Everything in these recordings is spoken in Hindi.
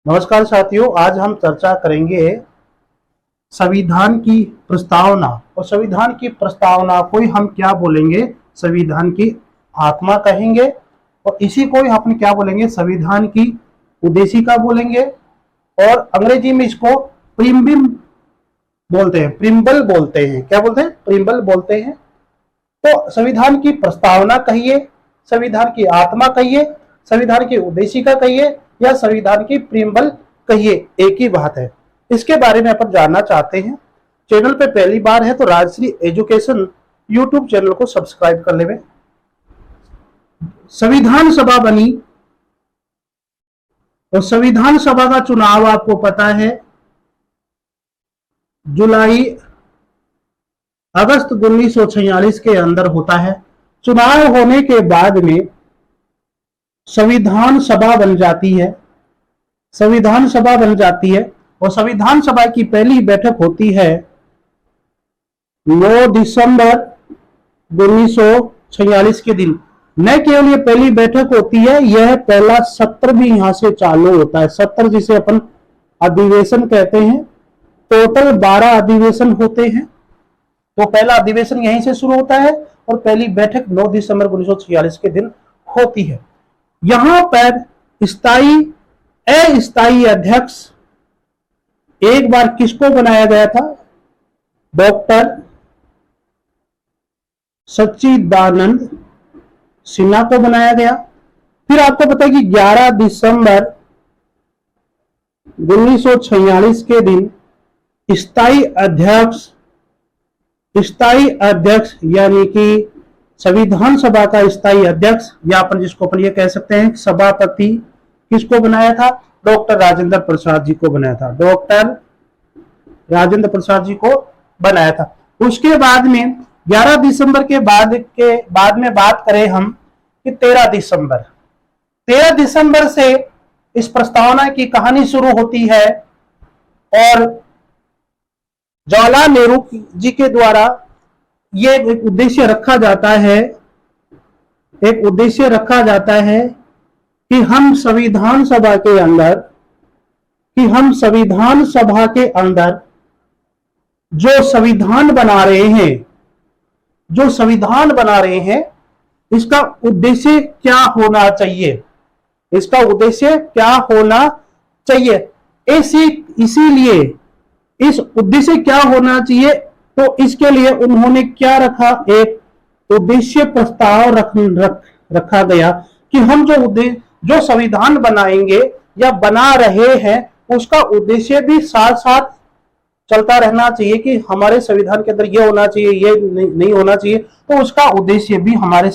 नमस्कार साथियों, आज हम चर्चा करेंगे संविधान की प्रस्तावना। और संविधान की प्रस्तावना को ही हम क्या बोलेंगे, संविधान की आत्मा कहेंगे। और इसी को ही हम क्या बोलेंगे, संविधान की उद्देशिका बोलेंगे। और अंग्रेजी में इसको प्रीम्बिल बोलते हैं, प्रिम्बल बोलते हैं। क्या बोलते हैं? प्रिम्बल बोलते हैं। तो संविधान की प्रस्तावना कहिए, संविधान की आत्मा कहिए, संविधान की उद्देशिका कहिए या संविधान की प्रिम्बल कहिए, एक ही बात है। इसके बारे में अपन जानना चाहते हैं। चैनल पे पहली बार है तो राजश्री एजुकेशन यूट्यूब चैनल को सब्सक्राइब कर ले। संविधान सभा बनी और संविधान सभा का चुनाव आपको पता है अगस्त 1946 के अंदर होता है। चुनाव होने के बाद में संविधान सभा बन जाती है, संविधान सभा बन जाती है। और संविधान सभा की पहली बैठक होती है 9 दिसंबर 1946 के दिन। न केवल ये पहली बैठक होती है, यह पहला सत्र भी यहां से चालू होता है। सत्र जिसे अपन अधिवेशन कहते हैं। टोटल 12 अधिवेशन होते हैं। तो पहला अधिवेशन यहीं से शुरू होता है और पहली बैठक 9 दिसंबर 1946 के दिन होती है। यहां पर स्थायी अस्थायी अध्यक्ष एक बार किसको बनाया गया था? डॉक्टर सच्चिदानंद सिन्हा को बनाया गया। फिर आपको पता है कि 11 दिसंबर 1946 के दिन स्थायी अध्यक्ष यानी कि संविधान सभा का स्थायी अध्यक्ष या अपन जिसको अपन ये कह सकते हैं सभापति, किसको बनाया था? डॉक्टर राजेंद्र प्रसाद जी को बनाया था। डॉक्टर राजेंद्र प्रसाद जी को बनाया था। उसके बाद में 11 दिसंबर के बाद में बात करें हम कि 13 दिसंबर से इस प्रस्तावना की कहानी शुरू होती है। और जवाहरलाल नेहरू जी के द्वारा ये एक उद्देश्य रखा जाता है कि हम संविधान सभा के अंदर जो संविधान बना रहे हैं इसका उद्देश्य क्या होना चाहिए, इसीलिए इस उद्देश्य क्या होना चाहिए, तो इसके लिए उन्होंने क्या रखा, एक उद्देश्य प्रस्ताव रखा गया कि हम जो संविधान बनाएंगे या बना रहे हैं उसका उद्देश्य भी साथ साथ चलता रहना चाहिए कि हमारे संविधान के अंदर ये होना चाहिए, ये नहीं होना चाहिए। तो उसका उद्देश्य भी हमारे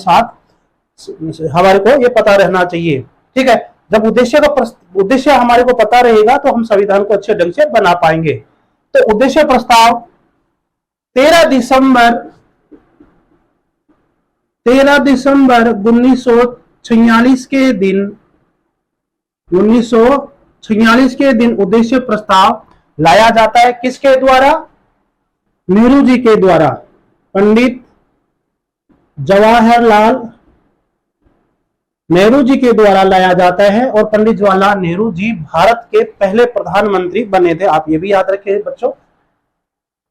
को ये पता रहना चाहिए। ठीक है, जब उद्देश्य हमारे को पता रहेगा तो हम संविधान को अच्छे ढंग से बना पाएंगे। तो उद्देश्य प्रस्ताव 13 दिसंबर 1946 के दिन उद्देश्य प्रस्ताव लाया जाता है। किसके द्वारा? नेहरू जी के द्वारा। पंडित जवाहरलाल नेहरू जी के द्वारा लाया जाता है। और पंडित जवाहरलाल नेहरू जी भारत के पहले प्रधानमंत्री बने थे। आप ये भी याद रखिए बच्चों।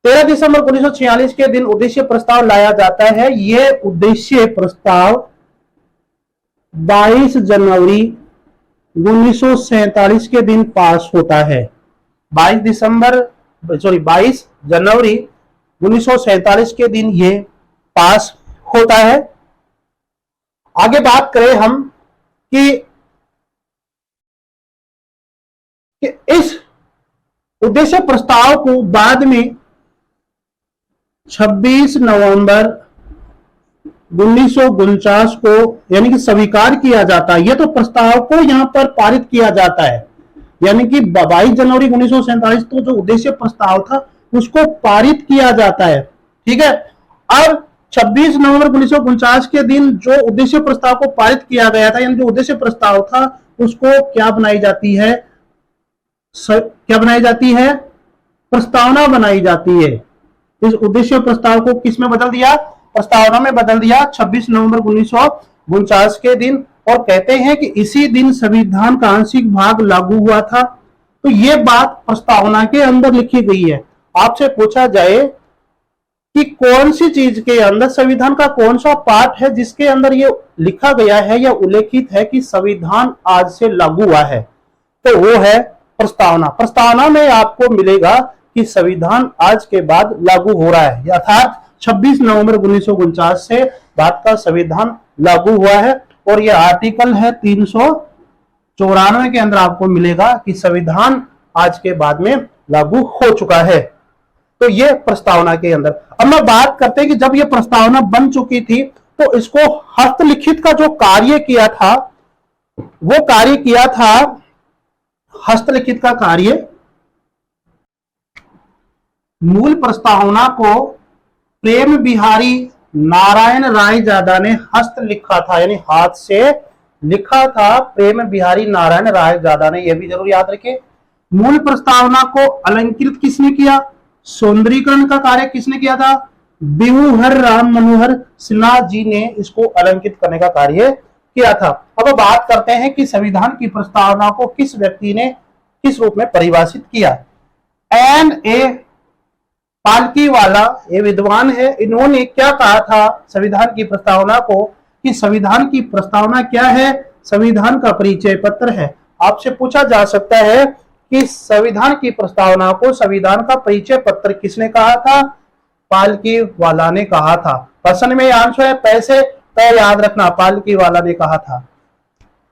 13 दिसंबर 1946 के दिन उद्देश्य प्रस्ताव लाया जाता है। यह उद्देश्य प्रस्ताव 22 जनवरी 1947 के दिन पास होता है। 22 जनवरी 1947 के दिन ये पास होता है। आगे बात करें हम कि इस उद्देश्य प्रस्ताव को बाद में 26 नवंबर 1949 को यानी कि स्वीकार किया जाता है। यह तो प्रस्ताव को यहां पर पारित किया जाता है, यानी कि 22 जनवरी 1947 तो जो उद्देश्य प्रस्ताव था उसको पारित किया जाता है। ठीक है, अब 26 नवंबर 1949 के दिन जो उद्देश्य प्रस्ताव को पारित किया गया था, यानी जो उद्देश्य प्रस्ताव था उसको क्या बनाई जाती है? प्रस्तावना बनाई जाती है। इस उद्देश्य प्रस्ताव को किस में बदल दिया? प्रस्तावना में बदल दिया 26 नवंबर 1949 के दिन। और कहते हैं कि इसी दिन संविधान का आंशिक भाग लागू हुआ था। तो ये बात प्रस्तावना के अंदर लिखी गई है। आपसे पूछा जाए कि कौन सी चीज के अंदर, संविधान का कौन सा पार्ट है जिसके अंदर ये लिखा गया है या उल्लेखित है कि संविधान आज से लागू हुआ है, तो वो है प्रस्तावना। प्रस्तावना में आपको मिलेगा कि संविधान आज के बाद लागू हो रहा है, अर्थात 26 नवंबर 1949 से भारत का संविधान लागू हुआ है। और ये आर्टिकल है 394 के अंदर आपको मिलेगा कि संविधान आज के बाद में लागू हो चुका है। तो ये प्रस्तावना के अंदर। अब मैं बात करते हैं कि जब ये प्रस्तावना बन चुकी थी तो इसको हस्तलिखित का जो कार्य किया था, वो कार्य किया था हस्तलिखित का कार्य, मूल प्रस्तावना को प्रेम बिहारी नारायण रायजादा ने हस्त लिखा था, यानी हाथ से लिखा था प्रेम बिहारी नारायण रायजादा ने, यह भी जरूर याद रखें। मूल प्रस्तावना को अलंकृत किसने किया, सौंदर्यीकरण का कार्य किसने किया था, बिहुहर राम मनोहर सिन्हा जी ने इसको अलंकृत करने का कार्य किया था। अब बात करते हैं कि संविधान की प्रस्तावना को किस व्यक्ति ने किस रूप में परिभाषित किया। N.A. पालकीवाला, ये विद्वान है, इन्होंने क्या कहा था संविधान की प्रस्तावना को, कि संविधान की प्रस्तावना क्या है, संविधान का परिचय पत्र है। आपसे पूछा जा सकता है कि संविधान की प्रस्तावना को संविधान का परिचय पत्र किसने कहा था, पालकीवाला ने कहा था। प्रश्न में आंसर है पैसे, तो याद रखना पालकीवाला ने कहा था।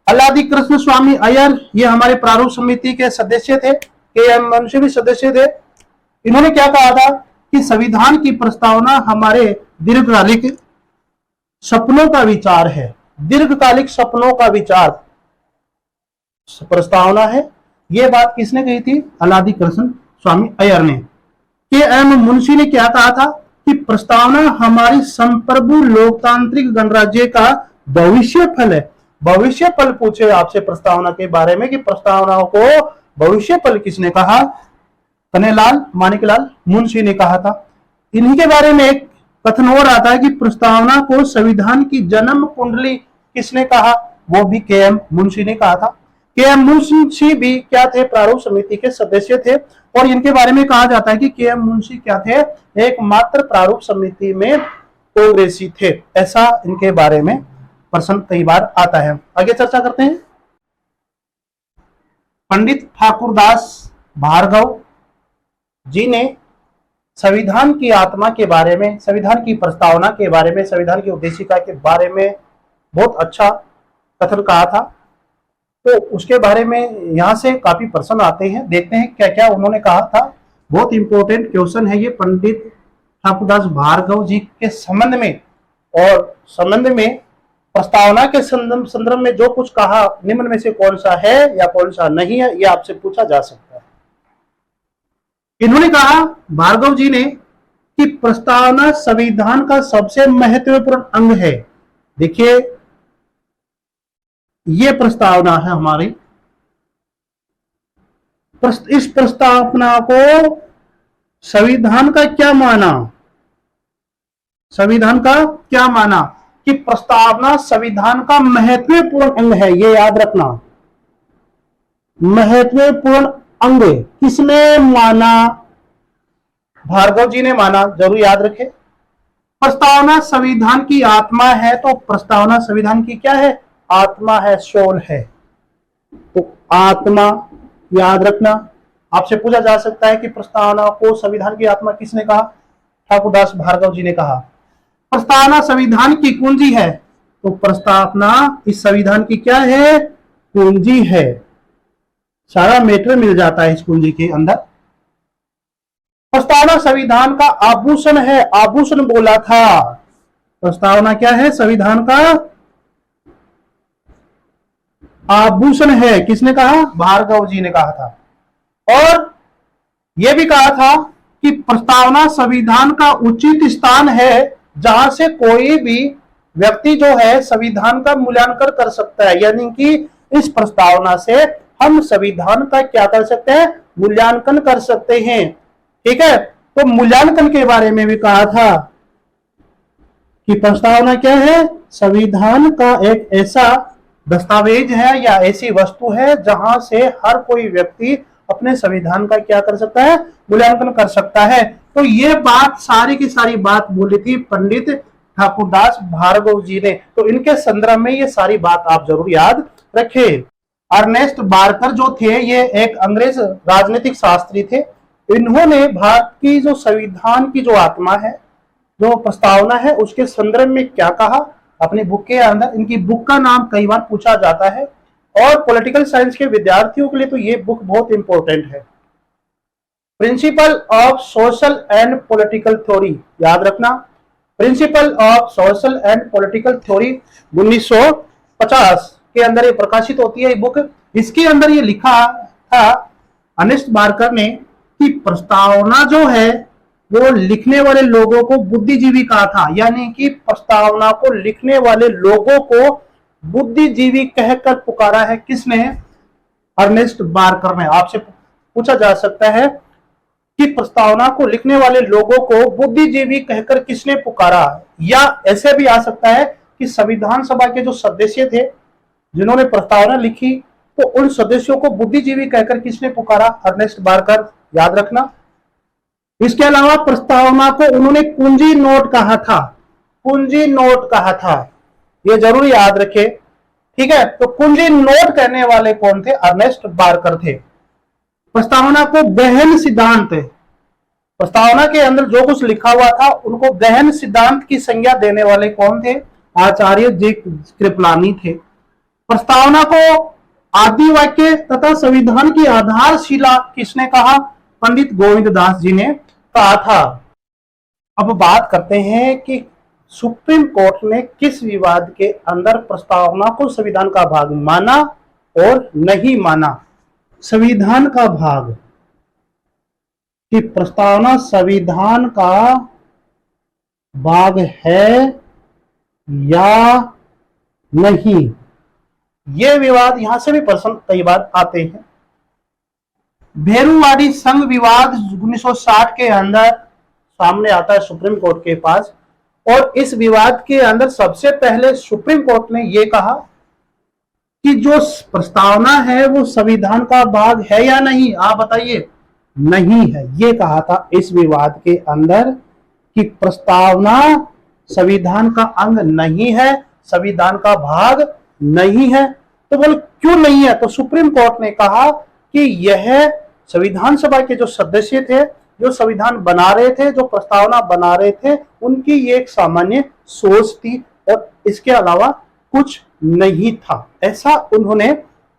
अल्लादी कृष्ण स्वामी अय्यर, ये हमारे प्रारूप समिति के सदस्य थे, के.एम. मुंशी भी सदस्य थे। इन्होंने क्या कहा था कि संविधान की प्रस्तावना हमारे दीर्घकालिक सपनों का विचार है, दीर्घकालिक सपनों का विचार प्रस्तावना है। यह बात किसने कही थी, अल्लादी कृष्ण स्वामी अय्यर ने। के.एम. मुंशी ने क्या कहा था कि प्रस्तावना हमारी संप्रभु लोकतांत्रिक गणराज्य का भविष्य फल है। भविष्य फल पूछे आपसे प्रस्तावना के बारे में कि प्रस्तावनाओं को भविष्य फल किसने कहा, कन्हैयालाल माणिकलाल मुंशी ने कहा था। इन्हीं के बारे में एक कथन और आता है कि प्रस्तावना को संविधान की जन्म कुंडली किसने कहा, वो भी के.एम. मुंशी ने कहा था। के.एम. मुंशी भी क्या थे, प्रारूप समिति के सदस्य थे। और इनके बारे में कहा जाता है कि के.एम. मुंशी क्या थे, एकमात्र प्रारूप समिति में कांग्रेसी थे, ऐसा इनके बारे में प्रश्न कई बार आता है। आगे चर्चा करते हैं। पंडित ठाकुरदास भार्गव जी ने संविधान की आत्मा के बारे में, संविधान की प्रस्तावना के बारे में, संविधान की उद्देशिका के बारे में बहुत अच्छा कथन कहा था। तो उसके बारे में यहां से काफी प्रश्न आते हैं, देखते हैं क्या क्या उन्होंने कहा था। बहुत इंपॉर्टेंट क्वेश्चन है ये पंडित ठाकुरदास भार्गव जी के संबंध में, और संबंध में प्रस्तावना के संदर्भ में जो कुछ कहा, निम्न में से कौन सा है या कौन सा नहीं है, यह आपसे पूछा जा सकता है। इन्होंने कहा, भार्गव जी ने, कि प्रस्तावना संविधान का सबसे महत्वपूर्ण अंग है। देखिए ये प्रस्तावना है हमारी, इस प्रस्तावना को संविधान का क्या माना, संविधान का क्या माना, कि प्रस्तावना संविधान का महत्वपूर्ण अंग है। ये याद रखना, महत्वपूर्ण अंग किसने माना, भार्गव जी ने माना, जरूर याद रखें। प्रस्तावना संविधान की आत्मा है, तो प्रस्तावना संविधान की क्या है, आत्मा है, सोल है। तो आत्मा याद रखना। आपसे पूछा जा सकता है कि प्रस्तावना को संविधान की आत्मा किसने कहा, ठाकुरदास भार्गव जी ने कहा। प्रस्तावना संविधान की कुंजी है, तो प्रस्तावना इस संविधान की क्या है, कुंजी है। सारा मैटर मिल जाता है इस कुंजी के अंदर। प्रस्तावना संविधान का आभूषण है, आभूषण बोला था। प्रस्तावना क्या है, संविधान का आभूषण है, किसने कहा, भार्गव जी ने कहा था। और यह भी कहा था कि प्रस्तावना संविधान का उचित स्थान है, जहां से कोई भी व्यक्ति जो है संविधान का मूल्यांकन कर सकता है, यानी कि इस प्रस्तावना से हम संविधान का क्या कर सकते हैं, मूल्यांकन कर सकते हैं। ठीक है, तो मूल्यांकन के बारे में भी कहा था कि प्रस्तावना क्या है, संविधान का एक ऐसा दस्तावेज है या ऐसी वस्तु है जहां से हर कोई व्यक्ति अपने संविधान का क्या कर सकता है, मूल्यांकन कर सकता है। तो ये बात सारी की सारी बात बोली थी पंडित ठाकुरदास भार्गव जी ने। तो इनके संदर्भ में ये सारी बात आप जरूर याद रखें। अर्नेस्ट बारकर जो थे ये एक अंग्रेज राजनीतिक शास्त्री थे। इन्होंने भारत की जो संविधान की जो आत्मा है, जो प्रस्तावना है, उसके संदर्भ में क्या कहा अपनी बुक के अंदर। इनकी बुक का नाम कई बार पूछा जाता है और पॉलिटिकल साइंस के विद्यार्थियों के लिए तो ये बुक बहुत इंपॉर्टेंट है। Principle of social and political theory, याद रखना, principle of social and political theory 1950 के अंदर ये प्रकाशित होती है ये बुक। इसके अंदर ये लिखा था अर्नेस्ट बारकर ने कि प्रस्तावना जो है वो लिखने वाले लोगों को बुद्धिजीवी कहा था, यानी कि प्रस्तावना को लिखने वाले लोगों को बुद्धिजीवी कहकर पुकारा है। किसने? अर्नेस्ट बारकर ने। आपसे पूछा जा सकता है कि प्रस्तावना को लिखने वाले लोगों को बुद्धिजीवी कहकर किसने पुकारा, या ऐसे भी आ सकता है कि संविधान सभा के जो सदस्य थे जिन्होंने प्रस्तावना लिखी, तो उन सदस्यों को बुद्धिजीवी कहकर किसने पुकारा? अर्नेस्ट बारकर, याद रखना। इसके अलावा प्रस्तावना को उन्होंने कुंजी नोट कहा था, कुंजी नोट कहा था, ये जरूर याद रखें, ठीक है। तो कुंजी नोट कहने वाले कौन थे? अर्नेस्ट बारकर थे। प्रस्तावना को गहन सिद्धांत, प्रस्तावना के अंदर जो कुछ लिखा हुआ था उनको गहन सिद्धांत की संज्ञा देने वाले कौन थे? आचार्य जी कृपलानी थे। प्रस्तावना को आदि वाक्य तथा संविधान की आधारशिला किसने कहा? पंडित गोविंद दास जी ने कहा था। अब बात करते हैं कि सुप्रीम कोर्ट ने किस विवाद के अंदर प्रस्तावना को संविधान का भाग माना और नहीं माना। संविधान का भाग, कि प्रस्तावना संविधान का भाग है या नहीं, ये विवाद यहां से भी प्रश्न कई बार आते हैं। भेरूवाड़ी संघ विवाद 1960 के अंदर सामने आता है सुप्रीम कोर्ट के पास, और इस विवाद के अंदर सबसे पहले सुप्रीम कोर्ट ने यह कहा कि जो प्रस्तावना है वो संविधान का भाग है या नहीं। आप बताइए। नहीं है, ये कहा था इस विवाद के अंदर कि प्रस्तावना संविधान का अंग नहीं है, संविधान का भाग नहीं है। तो बोले क्यों नहीं है? तो सुप्रीम कोर्ट ने कहा कि यह संविधान सभा के जो सदस्य थे, जो संविधान बना रहे थे, जो प्रस्तावना बना रहे थे, उनकी ये एक सामान्य सोच थी और इसके अलावा कुछ नहीं था, ऐसा उन्होंने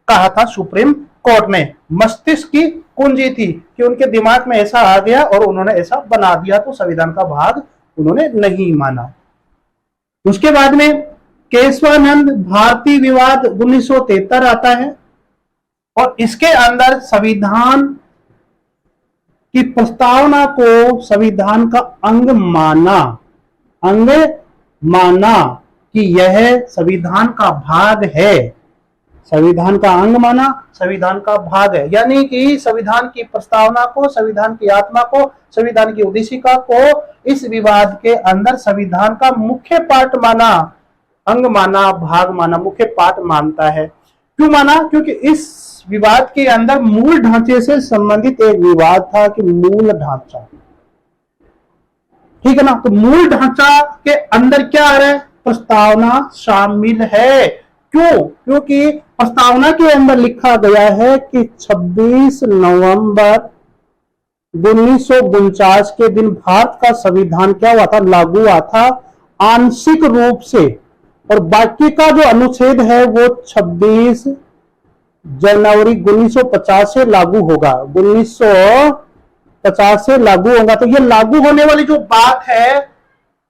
कहा था सुप्रीम कोर्ट ने। मस्तिष्क की कुंजी थी कि उनके दिमाग में ऐसा आ गया और उन्होंने ऐसा बना दिया, तो संविधान का भाग उन्होंने नहीं माना। उसके बाद में केशवानंद भारती विवाद 1973 आता है और इसके अंदर संविधान की प्रस्तावना को संविधान का अंग माना, अंग माना कि यह संविधान का भाग है, संविधान का अंग माना, संविधान का भाग है, यानी कि संविधान की प्रस्तावना को, संविधान की आत्मा को, संविधान की उद्देशिका को इस विवाद के अंदर संविधान का मुख्य पार्ट माना, अंग माना, भाग माना, मुख्य पार्ट मानता है। क्यों माना? क्योंकि इस विवाद के अंदर मूल ढांचे से संबंधित एक विवाद था कि मूल ढांचा, ठीक है ना। तो मूल ढांचा के अंदर क्या आ रहा है? प्रस्तावना शामिल है। क्यों? क्योंकि प्रस्तावना के अंदर लिखा गया है कि 26 नवंबर 1949 के दिन भारत का संविधान क्या हुआ था? लागू हुआ था आंशिक रूप से, और बाकी का जो अनुच्छेद है वो 26 जनवरी 1950 से लागू होगा, 1950 से लागू होगा। तो ये लागू होने वाली जो बात है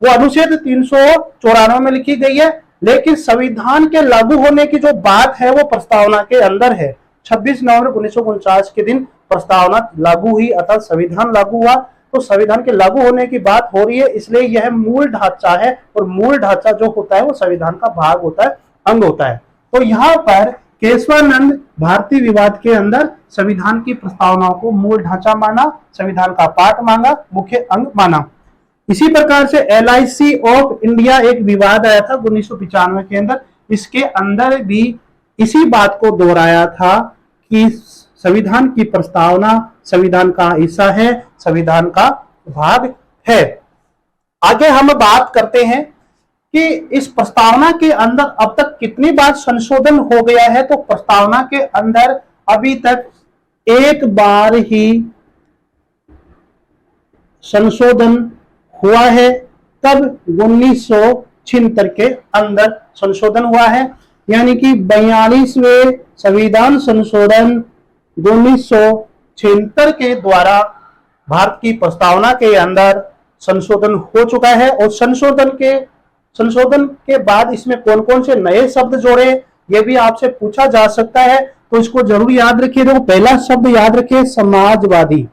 वो अनुच्छेद 394 में लिखी गई है, लेकिन संविधान के लागू होने की जो बात है वो प्रस्तावना के अंदर है। 26 नवंबर 1949 के दिन प्रस्तावना लागू हुई, अर्थात संविधान लागू हुआ। तो संविधान के लागू होने की बात हो रही है, इसलिए यह मूल ढांचा है, और मूल ढांचा जो होता है वो संविधान का भाग होता है, अंग होता है। तो यहाँ पर केशवानंद भारती विवाद के अंदर संविधान की प्रस्तावनाओं को मूल ढांचा माना, संविधान का पार्ट मांगा, मुख्य अंग माना। इसी प्रकार से LIC ऑफ इंडिया एक विवाद आया था 1995 के अंदर, इसके अंदर भी इसी बात को दोहराया था कि संविधान की प्रस्तावना संविधान का हिस्सा है, संविधान का भाग है। आगे हम बात करते हैं कि इस प्रस्तावना के अंदर अब तक कितनी बार संशोधन हो गया है। तो प्रस्तावना के अंदर अभी तक एक बार ही संशोधन हुआ है, तब 1976 के अंदर संशोधन हुआ है, यानी कि 42वें संविधान संशोधन 1976 के द्वारा भारत की प्रस्तावना के अंदर संशोधन हो चुका है। और संशोधन के बाद इसमें कौन कौन से नए शब्द जोड़े, यह भी आपसे पूछा जा सकता है, तो इसको जरूर याद रखिए। देखो पहला शब्द याद रखिए समाजवादी,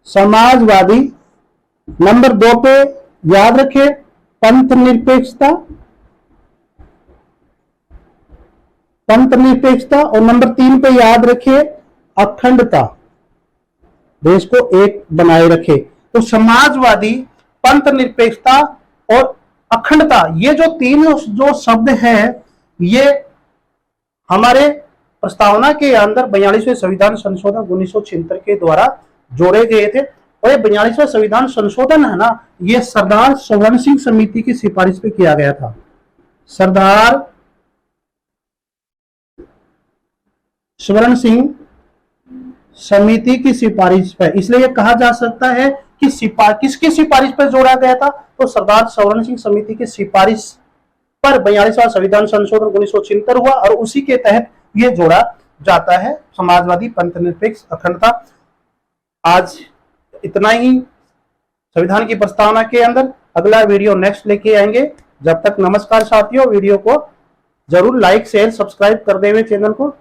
समाजवादी। नंबर 2 पे याद रखिए पंथ निरपेक्षता, पंथ निरपेक्षता। और नंबर 3 पे याद रखिए अखंडता, देश को एक बनाए रखे। तो समाजवादी, पंथ निरपेक्षता और अखंडता, ये जो तीन जो शब्द हैं, ये हमारे प्रस्तावना के अंदर 42वें संविधान संशोधन 1976 के द्वारा जोड़े गए थे। और ये 42वां संविधान संशोधन है ना, ये सरदार सवर्ण सिंह समिति की सिफारिश पे किया गया था। सरदार सवर्ण सिंह समिति की सिफारिश पे, इसलिए कहा जा सकता है कि किसकी सिफारिश पर जोड़ा गया था। तो सरदार सवर्ण सिंह समिति की सिफारिश पर 42वां संविधान संशोधन 1976 हुआ और उसी के तहत ये जोड़ा जाता है, समाजवादी, पंथ निरपेक्ष, अखंडता। आज इतना ही संविधान की प्रस्तावना के अंदर। अगला वीडियो नेक्स्ट लेके आएंगे। जब तक नमस्कार साथियों, वीडियो को जरूर लाइक शेयर सब्सक्राइब कर देवे चैनल को।